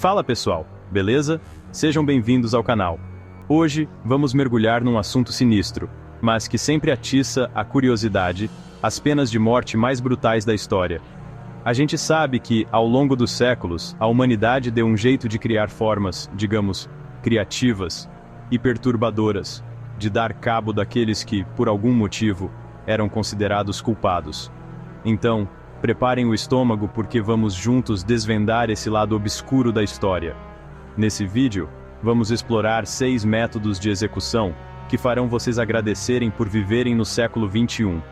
Fala pessoal, beleza? Sejam bem-vindos ao canal. Hoje, vamos mergulhar num assunto sinistro, mas que sempre atiça a curiosidade, as penas de morte mais brutais da história. A gente sabe que, ao longo dos séculos, a humanidade deu um jeito de criar formas, digamos, criativas e perturbadoras, de dar cabo daqueles que, por algum motivo, eram considerados culpados. Então, preparem o estômago porque vamos juntos desvendar esse lado obscuro da história. Nesse vídeo, vamos explorar 6 métodos de execução que farão vocês agradecerem por viverem no século XXI.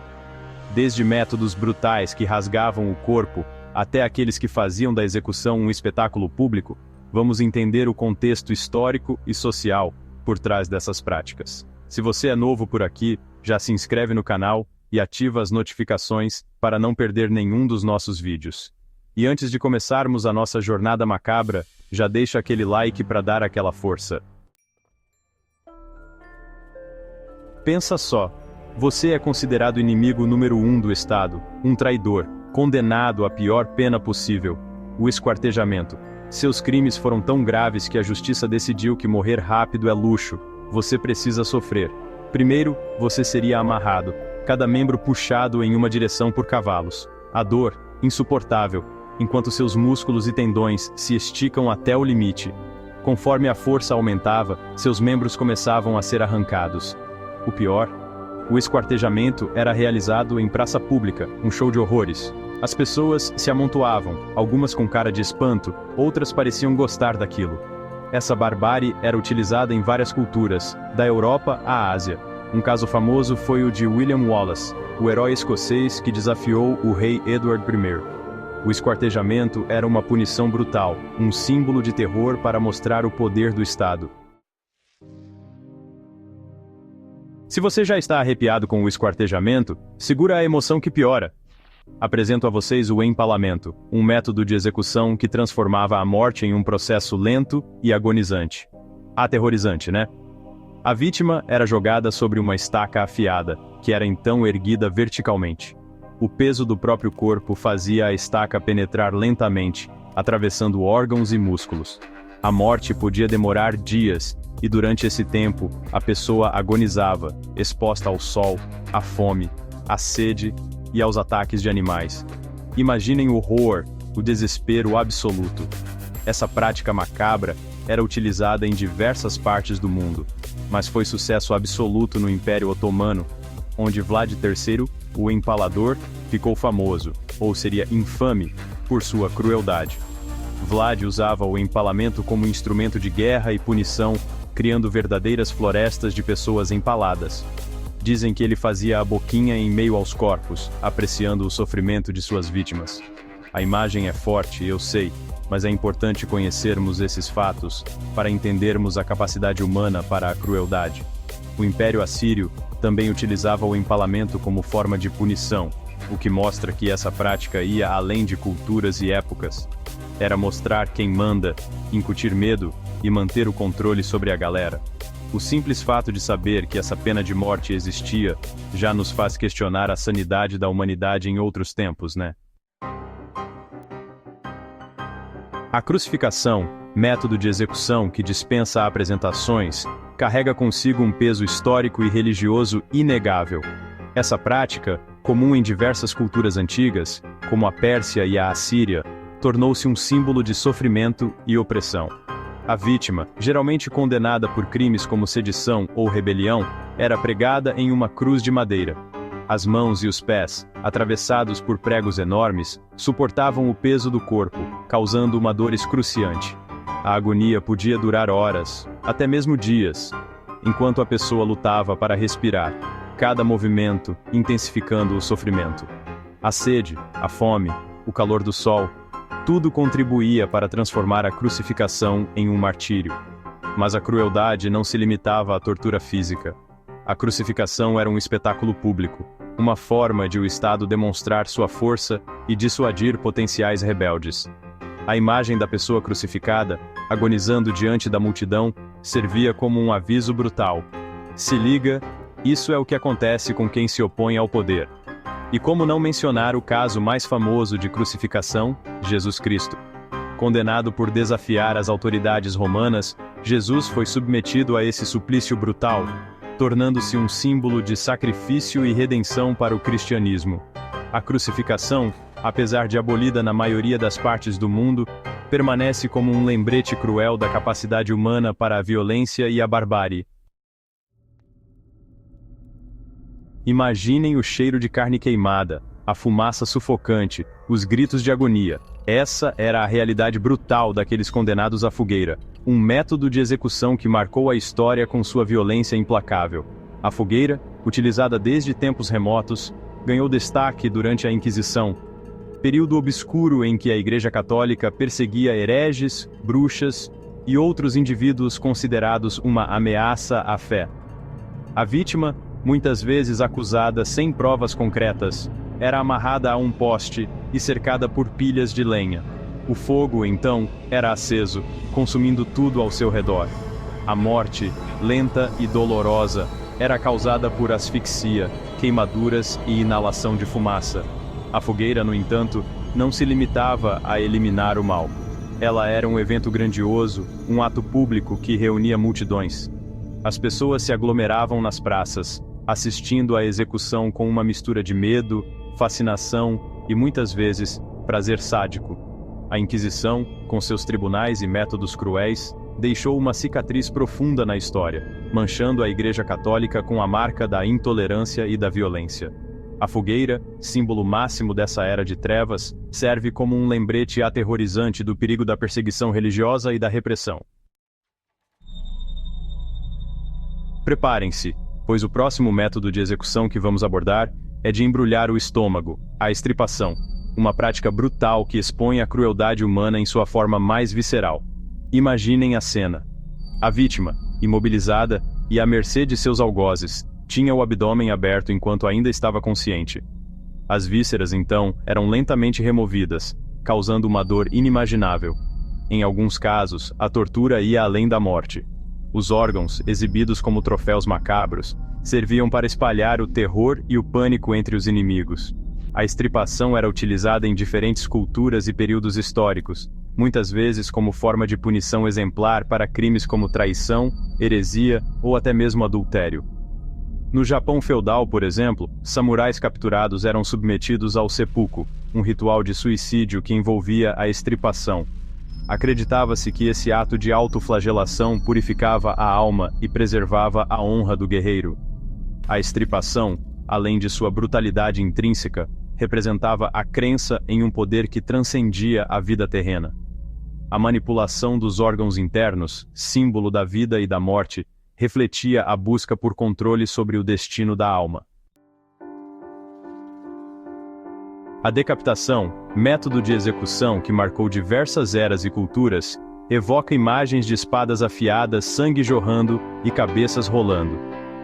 Desde métodos brutais que rasgavam o corpo, até aqueles que faziam da execução um espetáculo público, vamos entender o contexto histórico e social por trás dessas práticas. Se você é novo por aqui, já se inscreve no canal e ativa as notificações para não perder nenhum dos nossos vídeos. E antes de começarmos a nossa jornada macabra, já deixa aquele like para dar aquela força. Pensa só, você é considerado inimigo número 1 do Estado, um traidor, condenado à pior pena possível, o esquartejamento. Seus crimes foram tão graves que a justiça decidiu que morrer rápido é luxo, você precisa sofrer. Primeiro, você seria amarrado, cada membro puxado em uma direção por cavalos. A dor, insuportável, enquanto seus músculos e tendões se esticam até o limite. Conforme a força aumentava, seus membros começavam a ser arrancados. O pior, o esquartejamento era realizado em praça pública, um show de horrores. As pessoas se amontoavam, algumas com cara de espanto, outras pareciam gostar daquilo. Essa barbárie era utilizada em várias culturas, da Europa à Ásia. Um caso famoso foi o de William Wallace, o herói escocês que desafiou o rei Edward I. O esquartejamento era uma punição brutal, um símbolo de terror para mostrar o poder do Estado. Se você já está arrepiado com o esquartejamento, segura a emoção que piora. Apresento a vocês o empalamento, um método de execução que transformava a morte em um processo lento e agonizante. Aterrorizante, né? A vítima era jogada sobre uma estaca afiada, que era então erguida verticalmente. O peso do próprio corpo fazia a estaca penetrar lentamente, atravessando órgãos e músculos. A morte podia demorar dias, e durante esse tempo, a pessoa agonizava, exposta ao sol, à fome, à sede e aos ataques de animais. Imaginem o horror, o desespero absoluto. Essa prática macabra era utilizada em diversas partes do mundo, mas foi sucesso absoluto no Império Otomano, onde Vlad III, o Empalador, ficou famoso, ou seria infame, por sua crueldade. Vlad usava o empalamento como instrumento de guerra e punição, criando verdadeiras florestas de pessoas empaladas. Dizem que ele fazia a boquinha em meio aos corpos, apreciando o sofrimento de suas vítimas. A imagem é forte, eu sei, mas é importante conhecermos esses fatos para entendermos a capacidade humana para a crueldade. O Império Assírio também utilizava o empalamento como forma de punição, o que mostra que essa prática ia além de culturas e épocas. Era mostrar quem manda, incutir medo e manter o controle sobre a galera. O simples fato de saber que essa pena de morte existia já nos faz questionar a sanidade da humanidade em outros tempos, né? A crucificação, método de execução que dispensa apresentações, carrega consigo um peso histórico e religioso inegável. Essa prática, comum em diversas culturas antigas, como a Pérsia e a Assíria, tornou-se um símbolo de sofrimento e opressão. A vítima, geralmente condenada por crimes como sedição ou rebelião, era pregada em uma cruz de madeira. As mãos e os pés, atravessados por pregos enormes, suportavam o peso do corpo, causando uma dor excruciante. A agonia podia durar horas, até mesmo dias, enquanto a pessoa lutava para respirar, cada movimento intensificando o sofrimento. A sede, a fome, o calor do sol, tudo contribuía para transformar a crucificação em um martírio. Mas a crueldade não se limitava à tortura física. A crucificação era um espetáculo público, uma forma de o Estado demonstrar sua força e dissuadir potenciais rebeldes. A imagem da pessoa crucificada, agonizando diante da multidão, servia como um aviso brutal. Se liga, isso é o que acontece com quem se opõe ao poder. E como não mencionar o caso mais famoso de crucificação, Jesus Cristo. Condenado por desafiar as autoridades romanas, Jesus foi submetido a esse suplício brutal, tornando-se um símbolo de sacrifício e redenção para o cristianismo. A crucificação, apesar de abolida na maioria das partes do mundo, permanece como um lembrete cruel da capacidade humana para a violência e a barbárie. Imaginem o cheiro de carne queimada, a fumaça sufocante, os gritos de agonia. Essa era a realidade brutal daqueles condenados à fogueira, um método de execução que marcou a história com sua violência implacável. A fogueira, utilizada desde tempos remotos, ganhou destaque durante a Inquisição, período obscuro em que a Igreja Católica perseguia hereges, bruxas e outros indivíduos considerados uma ameaça à fé. A vítima, muitas vezes acusada sem provas concretas, era amarrada a um poste e cercada por pilhas de lenha. O fogo, então, era aceso, consumindo tudo ao seu redor. A morte, lenta e dolorosa, era causada por asfixia, queimaduras e inalação de fumaça. A fogueira, no entanto, não se limitava a eliminar o mal. Ela era um evento grandioso, um ato público que reunia multidões. As pessoas se aglomeravam nas praças, assistindo à execução com uma mistura de medo, fascinação e, muitas vezes, prazer sádico. A Inquisição, com seus tribunais e métodos cruéis, deixou uma cicatriz profunda na história, manchando a Igreja Católica com a marca da intolerância e da violência. A fogueira, símbolo máximo dessa era de trevas, serve como um lembrete aterrorizante do perigo da perseguição religiosa e da repressão. Preparem-se, pois o próximo método de execução que vamos abordar é de embrulhar o estômago, a estripação, uma prática brutal que expõe a crueldade humana em sua forma mais visceral. Imaginem a cena. A vítima, imobilizada e à mercê de seus algozes, tinha o abdômen aberto enquanto ainda estava consciente. As vísceras, então, eram lentamente removidas, causando uma dor inimaginável. Em alguns casos, a tortura ia além da morte. Os órgãos, exibidos como troféus macabros, serviam para espalhar o terror e o pânico entre os inimigos. A estripação era utilizada em diferentes culturas e períodos históricos, muitas vezes como forma de punição exemplar para crimes como traição, heresia ou até mesmo adultério. No Japão feudal, por exemplo, samurais capturados eram submetidos ao seppuku, um ritual de suicídio que envolvia a estripação. Acreditava-se que esse ato de autoflagelação purificava a alma e preservava a honra do guerreiro. A estripação, além de sua brutalidade intrínseca, representava a crença em um poder que transcendia a vida terrena. A manipulação dos órgãos internos, símbolo da vida e da morte, refletia a busca por controle sobre o destino da alma. A decapitação, método de execução que marcou diversas eras e culturas, evoca imagens de espadas afiadas, sangue jorrando e cabeças rolando.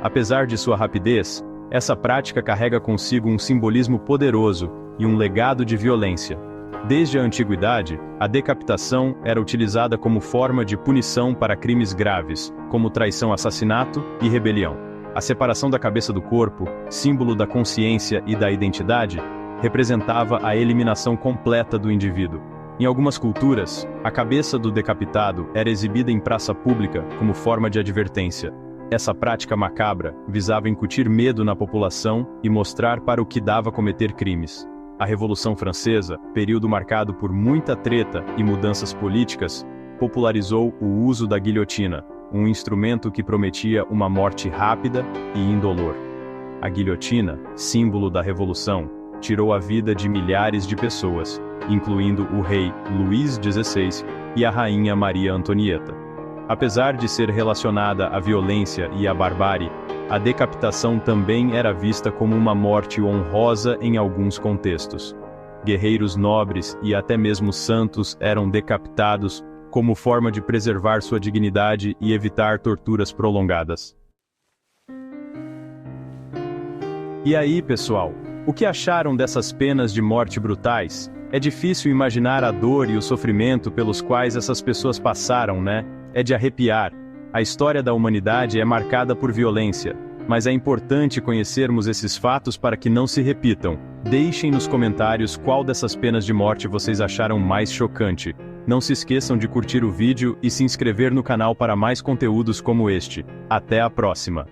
Apesar de sua rapidez, essa prática carrega consigo um simbolismo poderoso e um legado de violência. Desde a antiguidade, a decapitação era utilizada como forma de punição para crimes graves, como traição, assassinato e rebelião. A separação da cabeça do corpo, símbolo da consciência e da identidade, representava a eliminação completa do indivíduo. Em algumas culturas, a cabeça do decapitado era exibida em praça pública como forma de advertência. Essa prática macabra visava incutir medo na população e mostrar para o que dava cometer crimes. A Revolução Francesa, período marcado por muita treta e mudanças políticas, popularizou o uso da guilhotina, um instrumento que prometia uma morte rápida e indolor. A guilhotina, símbolo da Revolução, tirou a vida de milhares de pessoas, incluindo o rei Luís XVI e a rainha Maria Antonieta. Apesar de ser relacionada à violência e à barbárie, a decapitação também era vista como uma morte honrosa em alguns contextos. Guerreiros nobres e até mesmo santos eram decapitados como forma de preservar sua dignidade e evitar torturas prolongadas. E aí, pessoal, o que acharam dessas penas de morte brutais? É difícil imaginar a dor e o sofrimento pelos quais essas pessoas passaram, né? É de arrepiar. A história da humanidade é marcada por violência, mas é importante conhecermos esses fatos para que não se repitam. Deixem nos comentários qual dessas penas de morte vocês acharam mais chocante. Não se esqueçam de curtir o vídeo e se inscrever no canal para mais conteúdos como este. Até a próxima!